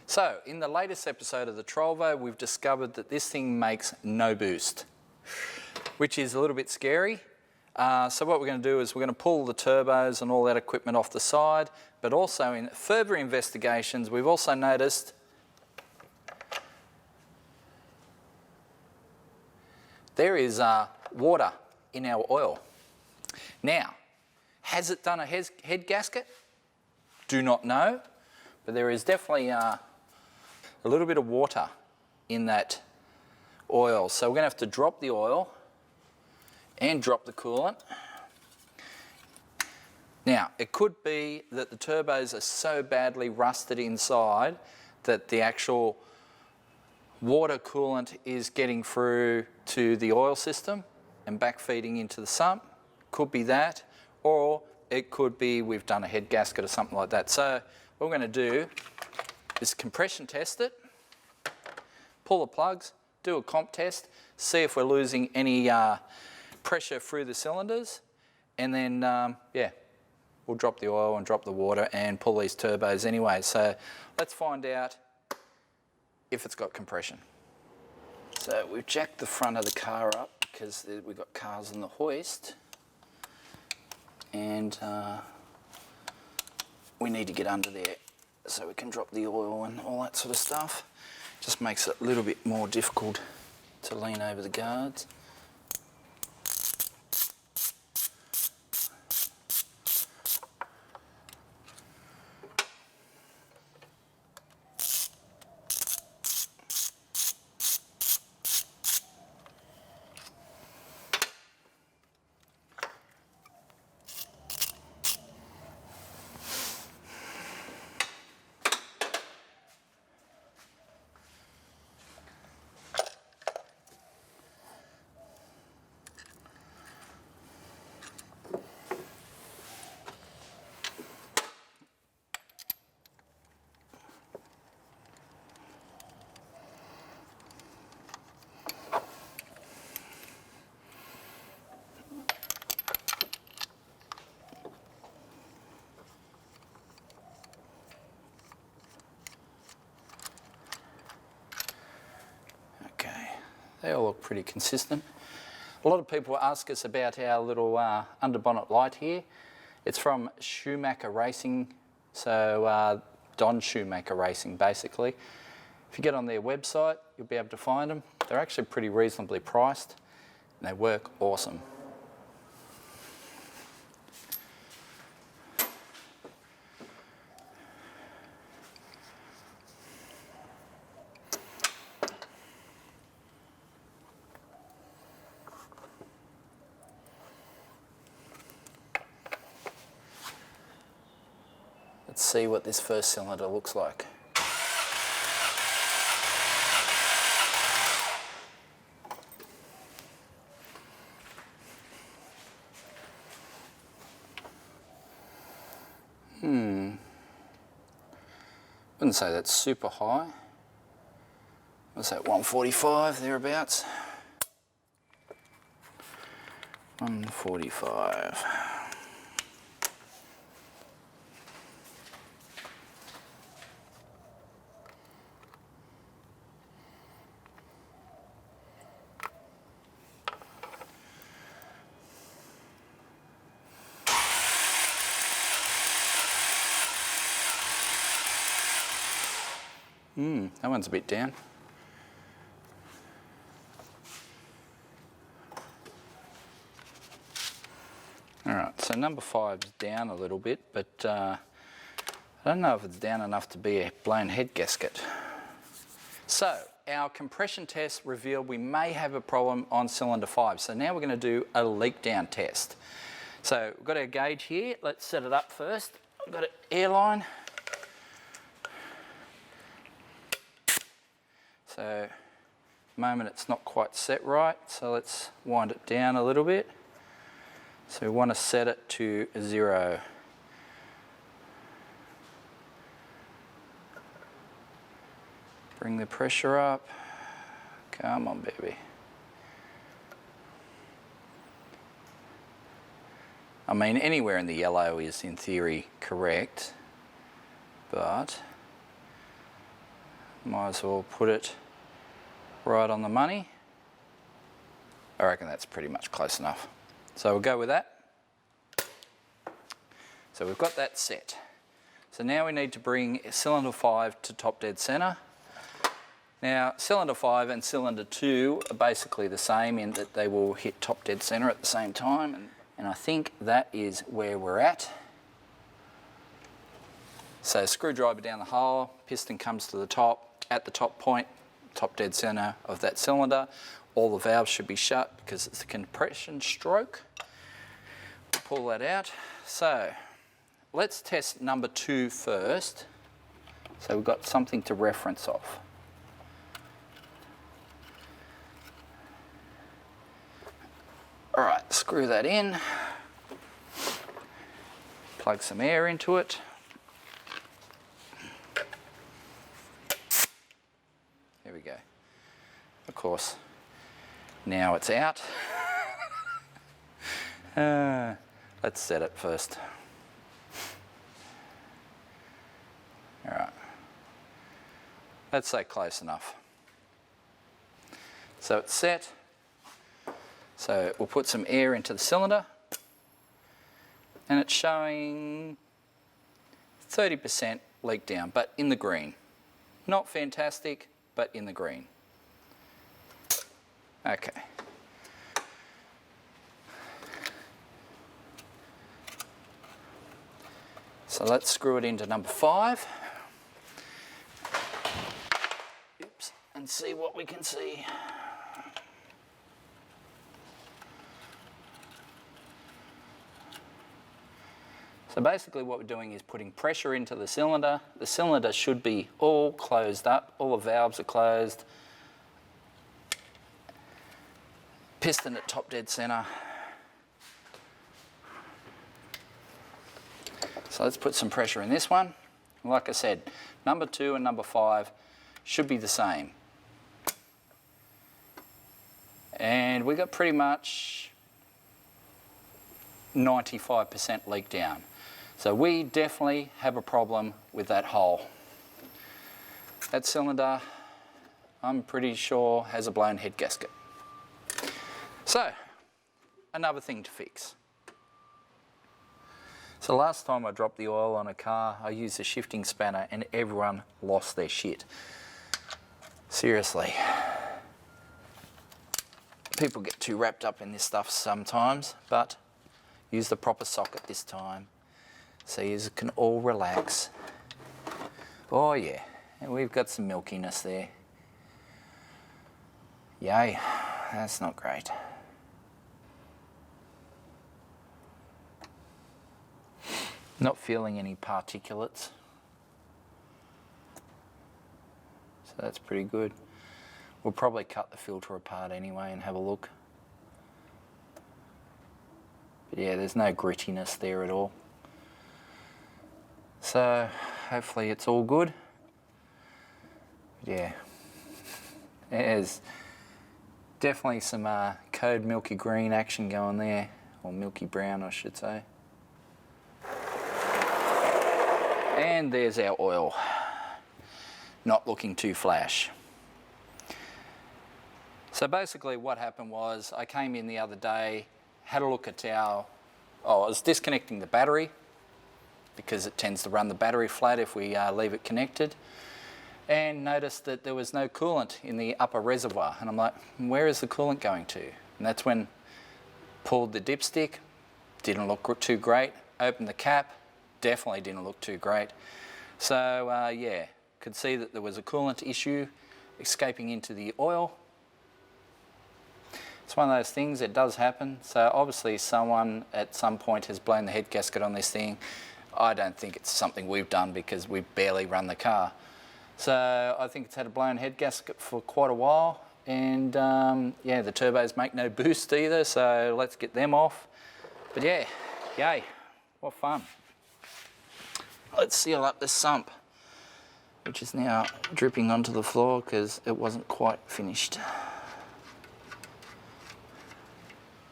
So, in the latest episode of the Trolvo, we've discovered that this thing makes no boost, which is a little bit scary. So what we're going to do is we're going to pull the turbos and all that equipment off the side, but also in further investigations, we've also noticed there is water in our oil. Now, has it done a head gasket? Do not know, but there is definitely a little bit of water in that oil. So we're going to have to drop the oil and drop the coolant. Now, it could be that the turbos are so badly rusted inside that the actual water coolant is getting through to the oil system and backfeeding into the sump. Could be that, or it could be we've done a head gasket or something like that. So what we're going to do is compression test it, pull the plugs, do a comp test, see if we're losing any pressure through the cylinders, and then yeah, we'll drop the oil and drop the water and pull these turbos anyway. So let's find out if it's got compression. So we've jacked the front of the car up because we've got cars on the hoist, and we need to get under there so we can drop the oil and all that sort of stuff. Just makes it a little bit more difficult to lean over the guards. They all look pretty consistent. A lot of people ask us about our little underbonnet light here. It's from Schumacher Racing, so Don Schumacher Racing basically. If you get on their website, you'll be able to find them. They're actually pretty reasonably priced and they work awesome. Let's see what this first cylinder looks like. Wouldn't say that's super high. What's that, 145 thereabouts? 145. That one's a bit down. Alright, so number 5's down a little bit, but I don't know if it's down enough to be a blown head gasket. So, our compression test revealed we may have a problem on cylinder 5. So now we're going to do a leak down test. So, we've got our gauge here. Let's set it up first. I've got an airline. So, at the moment it's not quite set right, so let's wind it down a little bit. So we want to set it to 0. Bring the pressure up. Come on, baby. I mean, anywhere in the yellow is in theory correct, but Might as well put it right on the money. I reckon that's pretty much close enough. So we'll go with that. So we've got that set. So now we need to bring cylinder 5 to top dead center. Now cylinder 5 and cylinder 2 are basically the same in that they will hit top dead center at the same time, and I think that is where we're at. So screwdriver down the hole, piston comes to the top, at the top point, top dead center of that cylinder. All the valves should be shut because it's a compression stroke. Pull that out. So let's test number 2 first. So we've got something to reference off. All right, screw that in. Plug some air into it. There we go. Of course, now it's out. Let's set it first. All right. Let's say close enough. So it's set. So we'll put some air into the cylinder, and it's showing 30% leak down, but in the green. Not fantastic, but in the green. Okay. So let's screw it into number 5. Oops, and see what we can see. So basically what we're doing is putting pressure into the cylinder. The cylinder should be all closed up, all the valves are closed. Piston at top dead center. So let's put some pressure in this one. Like I said, number 2 and number 5 should be the same. And we got pretty much 95% leak down. So we definitely have a problem with that hole. That cylinder, I'm pretty sure, has a blown head gasket. So, another thing to fix. So last time I dropped the oil on a car, I used a shifting spanner and everyone lost their shit. Seriously. People get too wrapped up in this stuff sometimes, but use the proper socket this time so you can all relax. Oh yeah, and we've got some milkiness there. Yay, that's not great. Not feeling any particulates. So that's pretty good. We'll probably cut the filter apart anyway and have a look. But yeah, there's no grittiness there at all. So hopefully it's all good. But yeah, there's definitely some code milky green action going there, or milky brown I should say. And there's our oil. Not looking too flash. So basically what happened was I came in the other day, had a look at I was disconnecting the battery because it tends to run the battery flat if we leave it connected, and noticed that there was no coolant in the upper reservoir. And I'm like, where is the coolant going to? And that's when pulled the dipstick, didn't look too great, opened the cap, definitely didn't look too great. So yeah, could see that there was a coolant issue escaping into the oil. It's one of those things, it does happen. So obviously someone at some point has blown the head gasket on this thing. I don't think it's something we've done because we've barely run the car. So I think it's had a blown head gasket for quite a while, and yeah, the turbos make no boost either, so let's get them off. But yeah, yay, what fun. Let's seal up this sump, which is now dripping onto the floor because it wasn't quite finished.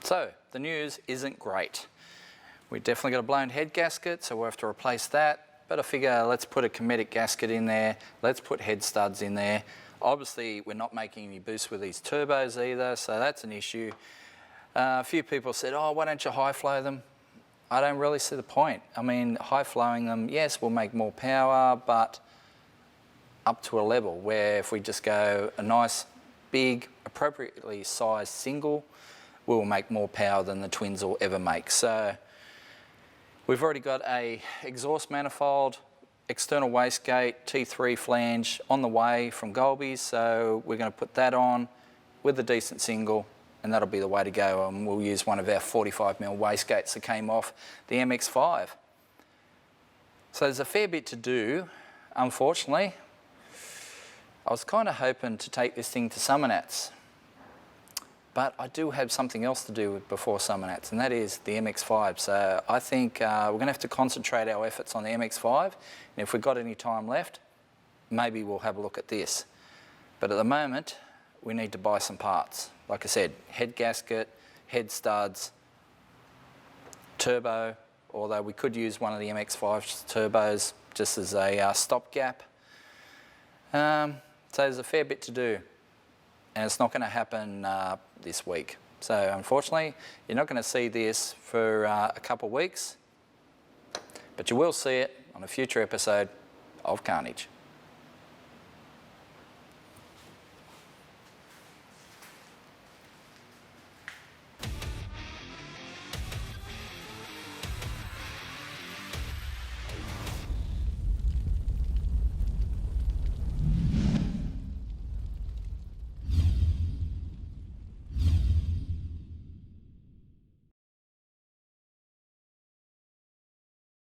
So the news isn't great. We definitely got a blown head gasket, so we'll have to replace that. but I figure let's put a Kinetic gasket in there, let's put head studs in there. Obviously, we're not making any boost with these turbos either, so that's an issue. A few people said, oh, why don't you high flow them? I don't really see the point. I mean, high flowing them, yes, will make more power, but up to a level where if we just go a nice, big, appropriately sized single, will make more power than the twins will ever make. So we've already got a exhaust manifold, external wastegate, T3 flange on the way from Golby's, so we're going to put that on with a decent single, and that'll be the way to go. And we'll use one of our 45mm wastegates that came off the MX-5. So there's a fair bit to do, unfortunately. I was kind of hoping to take this thing to Summer Nats, but I do have something else to do before Summer Nats, and that is the MX-5. So I think we're going to have to concentrate our efforts on the MX-5, and if we've got any time left, maybe we'll have a look at this. But at the moment, we need to buy some parts. Like I said, head gasket, head studs, turbo, although we could use one of the MX-5's turbos just as a stopgap. So there's a fair bit to do, and it's not going to happen this week. So unfortunately, you're not going to see this for a couple of weeks, but you will see it on a future episode of Carnage.